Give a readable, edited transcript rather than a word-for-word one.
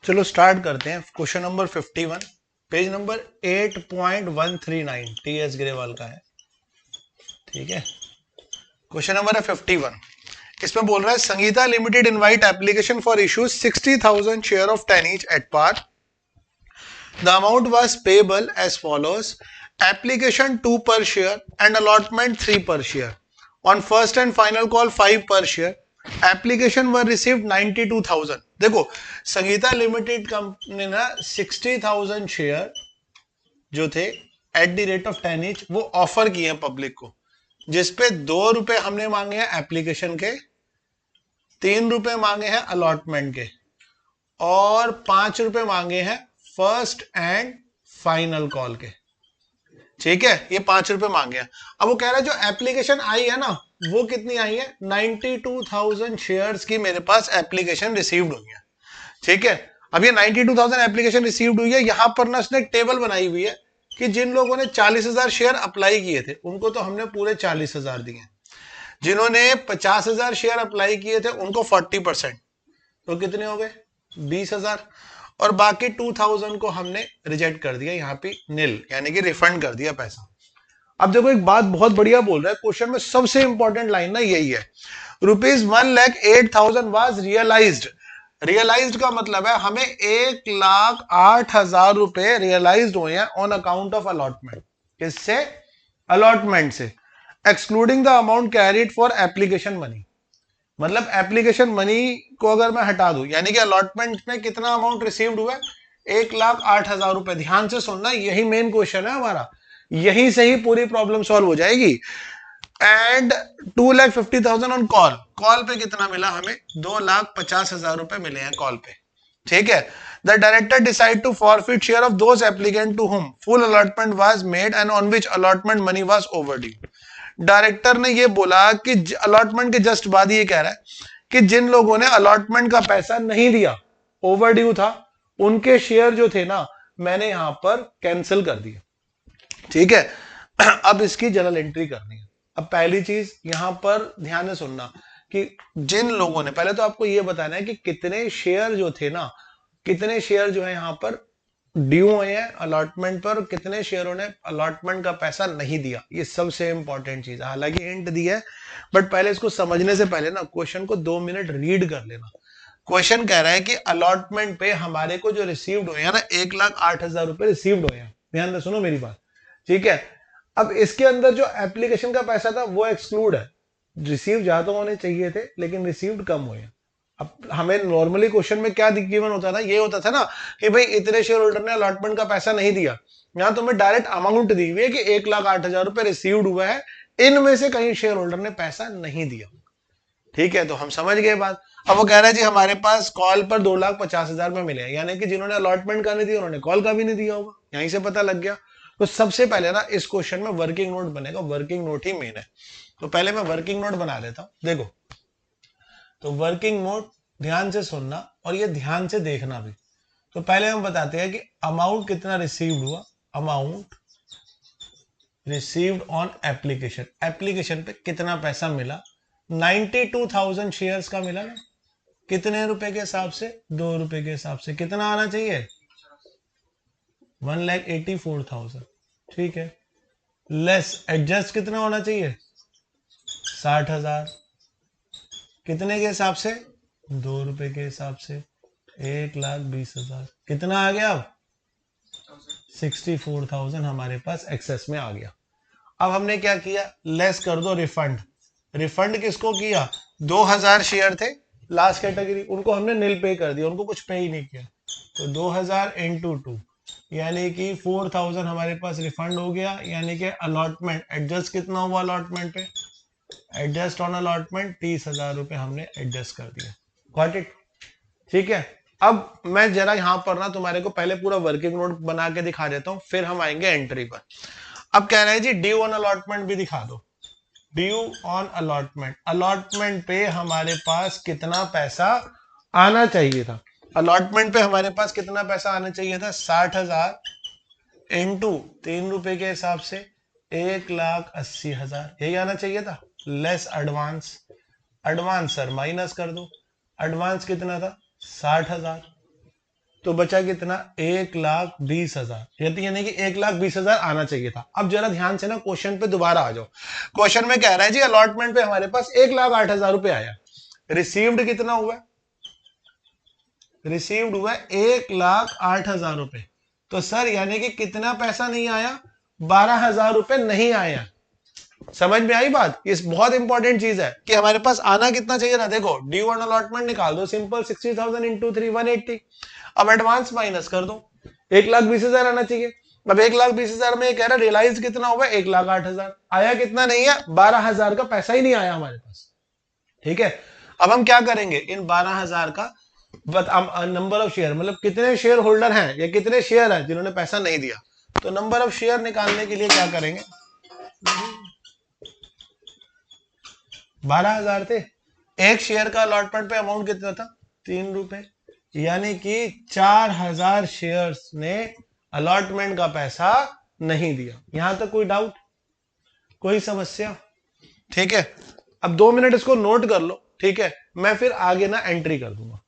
चलो स्टार्ट करते हैं। Question number 51, page number 8.139 TS Grewal का है। ठीक है, क्वेश्चन नंबर है 51। इसमें बोल रहा है Sangeeta limited invite application for issue 60,000 share of 10 each at par. The amount was payable as follows: application 2 per share and allotment 3 per share. On first and final call 5 per share. Application were received 92,000। देखो, Sangeeta limited company ना 60,000 share जो थे at the rate of 10 each वो offer किए हैं public को, जिसपे 2 रुपए हमने मांगे हैं एप्लीकेशन के, 3 रुपए मांगे हैं अलॉटमेंट के, और 5 रुपए मांगे हैं फर्स्ट एंड फाइनल कॉल के। ठीक है, ये 5 रुपए मांगे हैं। अब वो कह रहा है जो एप्लीकेशन आई है ना, वो कितनी आई है? 92,000 शेयर्स की मेरे पास एप्लीकेशन रिसीव्ड हुई है। ठीक है, अब ये 92,000 एप्लीकेशन रिसीव्ड हुई है। यहां पर ना उसने एक टेबल बनाई हुई है कि जिन लोगों ने 40,000 शेयर अप्लाई किए थे उनको तो हमने पूरे 40,000 दिए, जिन्होंने 50,000 शेयर अप्लाई किए थे उनको 40%, तो कितने हो गए? 20,000। और बाकी 2,000 को हमने रिजेक्ट कर दिया, यहाँ पे नील, यानी कि रिफंड कर दिया पैसा। अब देखो, एक बात बहुत बढ़िया बोल रहा है क्वेश्चन में, सबसे इंपॉर्टेंट लाइन ना यही है, ₹1,08,000 वाज रियलाइज्ड। रियलाइज्ड का मतलब है हमें 1,08,000 रुपए रियलाइज्ड हुए हैं ऑन अकाउंट ऑफ अलॉटमेंट। किससे? अलॉटमेंट से। Excluding the amount carried for application money, मतलब एप्लीकेशन मनी को अगर मैं हटा दूं, यानी कि अलॉटमेंट में कितना अमाउंट रिसीव्ड हुआ है? 1,08,000 रुपए। ध्यान से सुनना, यही मेन क्वेश्चन है हमारा, यहीं से ही पूरी प्रॉब्लम सॉल्व हो जाएगी। And 2,50,000 on call. कॉल पे कितना मिला हमें? 2,50,000 रुपए मिले हैं कॉल पे। ठीक है, the director decide to forfeit share of those applicant to whom full allotment was made and on which allotment money was overdue. Director ने ये बोला कि अलॉटमेंट के जस्ट बाद ये कह रहा है कि जिन लोगों ने अलॉटमेंट का पैसा नहीं दिया, ओवरड्यू था, उनके शेयर जो थे ना, मैंने यहां पर कैंसिल कर दिए। ठीक है, अब इसकी जर्नल एंट्री करनी है। अब पहली चीज यहां पर ध्यान से सुनना कि जिन लोगों ने, पहले तो आपको यह बताना है कि कितने शेयर जो थे ना, कितने शेयर जो है यहां पर ड्यू हुए हैं अलॉटमेंट पर, कितने शेयरों ने अलॉटमेंट का पैसा नहीं दिया। ये सबसे इंपॉर्टेंट चीज है, हालांकि हिंट दी है, बट पहले इसको समझने से पहले ना क्वेश्चन को 2 मिनट रीड कर लेना। क्वेश्चन कह रहा है कि अलॉटमेंट पे हमारे को जो रिसीव्ड हुए हैं ना, 1,08,000 रुपए रिसीव्ड हुए हैं। ध्यान से सुनो मेरी बात। ठीक है, अब इसके अंदर जो एप्लीकेशन का पैसा था वो एक्सक्लूड है। रिसीव ज्यादा होने चाहिए थे लेकिन रिसीव्ड कम हुए। अब हमें नॉर्मली क्वेश्चन में क्या गिवन होता था? ये होता था ना कि भाई इतने शेयर होल्डर ने अलॉटमेंट का पैसा नहीं दिया। यहां तुम्हें डायरेक्ट अमाउंट दी हुई है कि 1,08,000 रुपए रिसीव्ड हुआ है, इनमें से कहीं शेयर होल्डर ने पैसा नहीं दिया। ठीक है, तो हम समझ गए बात। अब वो कह रहा है जी हमारे पास कॉल पर 2,50,000 रुपए मिले हैं, यानी कि जिन्होंने अलॉटमेंट का नहीं दिया उन्होंने कॉल का भी नहीं दिया होगा, यहीं से पता लग गया। तो सबसे पहले ना इस क्वेश्चन में वर्किंग नोट बनेगा, वर्किंग नोट ही मेन है। तो पहले मैं वर्किंग नोट बना लेता हूं। देखो, तो वर्किंग नोट ध्यान से सुनना और ये ध्यान से देखना भी। तो पहले हम बताते हैं कि अमाउंट कितना रिसीव्ड हुआ। Amount received on application, application पे कितना पैसा मिला? 92,000 शेयर्स का मिला ना। कितने रुपए के हिसाब से? 2 रुपए के हिसाब से। कितना आना चाहिए? 1,84,000। ठीक है, लेस एडजस्ट कितना होना चाहिए? 60,000। कितने के हिसाब से? 2 रुपए के हिसाब से। 1,20,000। कितना आ गया? अब 64,000 हमारे पास एक्सेस में आ गया। अब हमने क्या किया? लेस कर दो रिफंड। रिफंड किसको किया? 2,000 शेयर थे लास्ट कैटेगरी, उनको हमने नील पे कर दिया, उनको कुछ पे ही नहीं किया। तो 2,000 इंटू 2, यानी कि 4,000 हमारे पास रिफंड हो गया। यानी कि अलॉटमेंट एडजस्ट कितना हुआ? अलॉटमेंट पे एडजस्ट ऑन अलॉटमेंट 30,000 रुपए हमने एडजस्ट कर दिया। Got it? ठीक है, अब मैं जरा यहां पर ना तुम्हारे को पहले पूरा वर्किंग नोट बना के दिखा देता हूं, फिर हम आएंगे एंट्री पर। अब कह रहे हैं जी ड्यू ऑन अलॉटमेंट भी दिखा दो। ड्यू ऑन अलॉटमेंट, अलॉटमेंट पे हमारे पास कितना पैसा आना चाहिए था? अलॉटमेंट पे हमारे पास कितना पैसा आना चाहिए था? 60,000 इंटू 3 रुपए के हिसाब से 1,80,000, यही आना चाहिए था। Less advance, advance sir minus कर दो। एडवांस कितना था? 60,000। तो बचा कितना 1,20,000, यानी कि 1,20,000 आना चाहिए था। अब जरा ध्यान से ना क्वेश्चन पे दोबारा आ जाओ। क्वेश्चन में कह रहा है जी अलॉटमेंट पे हमारे पास 1,08,000 रुपए आया, रिसीव्ड कितना हुआ, रिसीव्ड हुआ 1,08,000 रुपए। तो सर यानी कि कितना पैसा नहीं आया, 12,000 रुपए नहीं आया। समझ में आई बात? ये बहुत इंपॉर्टेंट चीज है कि हमारे पास आना कितना चाहिए था। देखो ड्यू ऑन अलॉटमेंट निकाल दो, सिंपल 60,000 इंटू 3 180। अब एडवांस माइनस कर दो, 1,20,000 आना चाहिए। अब 1,20,000 में कह रहा रियलाइज कितना हुआ, 1,08,000 आया, कितना नहीं है, 12,000 का पैसा ही नहीं आया हमारे पास। ठीक है, अब हम क्या करेंगे, इन 12,000 का नंबर ऑफ शेयर, मतलब कितने शेयर होल्डर हैं या कितने शेयर हैं जिन्होंने पैसा नहीं दिया, तो नंबर ऑफ शेयर निकालने के लिए क्या करेंगे, 12,000 थे, एक शेयर का अलॉटमेंट पे अमाउंट कितना था, 3 रुपए, यानी कि 4,000 शेयर्स ने अलॉटमेंट का पैसा नहीं दिया। यहां तक कोई डाउट, कोई समस्या? ठीक है, अब 2 मिनट इसको नोट कर लो। ठीक है, मैं फिर आगे ना एंट्री कर दूंगा।